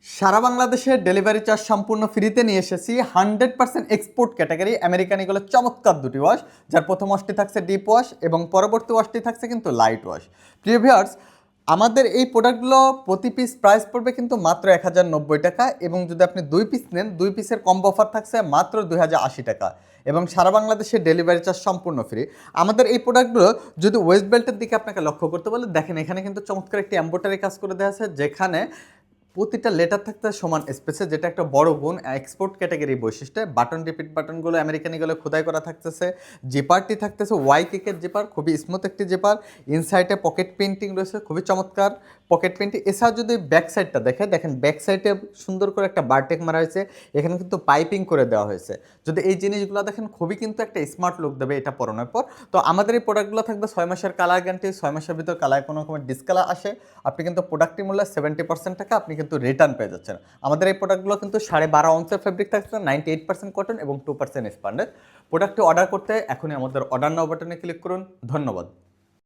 সারা বাংলাদেশের delivery charge সম্পূর্ণ ফ্রিতে নিয়ে এসেছি 100% এক্সপোর্ট ক্যাটাগরি আমেরিকান এগুলো চমৎকার দুটি ওয়াশ, যার প্রথম ওয়াশটি থাকছে ডিপ ওয়াশ এবং পরবর্তী ওয়াশটি থাকছে কিন্তু লাইট ওয়াশ। প্রিয় ভিউয়ার্স, আমাদের এই প্রোডাক্টগুলো প্রতি পিস প্রাইস পড়বে কিন্তু মাত্র 1090 টাকা, এবং যদি আপনি 2 পিস নেন 2 পিসের কম্বো অফার থাকছে মাত্র 2080 টাকা, এবং সারা বাংলাদেশে ডেলিভারি চার্জ সম্পূর্ণ ফ্রি। আমাদের এই প্রোডাক্টগুলো যদি ওয়েস্ট বেল্টের দিকে আপনাকে লক্ষ্য করতে বলে, দেখেন এখানে কিন্তু চমৎকার একটি এমব্রয়ডারি কাজ করে দেওয়া আছে, যেখানে প্রতিটা লেটার থাকতে সমান স্পেসে, যেটা একটা বড় গুণ এক্সপোর্ট ক্যাটাগরি বৈশিষ্ট্য। বাটন রিপিট বাটনগুলো আমেরিকানিগুলো খোদাই করা থাকতেছে। জিপারটি থাকতেছে ওয়াই কেকের জিপার, খুবই স্মুথ একটি জিপার। ইনসাইডে পকেট পেন্টিং রয়েছে, খুবই চমৎকার পকেট পেন্টিং। এছাড়া যদি ব্যাক সাইডটা দেখেন ব্যাক সাইডে সুন্দর করে একটা বারটেক মারা হয়েছে, এখানে কিন্তু পাইপিং করে দেওয়া হয়েছে। যদি এই জিনিসগুলো দেখেন, খুবই কিন্তু একটা স্মার্ট লুক দেবে এটা পরানোর পর। তো আমাদের এই প্রোডাক্টগুলো থাকবে 6 মাসের কালার গ্যারান্টি। 6 মাসের ভিতর কালার কোনো রকমের ডিসকালার আসে, আপনি কিন্তু প্রোডাক্টটি মূল্য 70% টাকা আপনি কিন্তু রিটার্ন পেয়ে যাচ্ছেন। আমাদের এই প্রোডাক্টগুলো কিন্তু 12.5 অংশের ফেব্রিক থাকছে, 98% কটন এবং 2% স্পন্ডেজ। প্রোডাক্টটি অর্ডার করতে এখনই আমাদের অর্ডার নাও বাটনে ক্লিক করুন। ধন্যবাদ।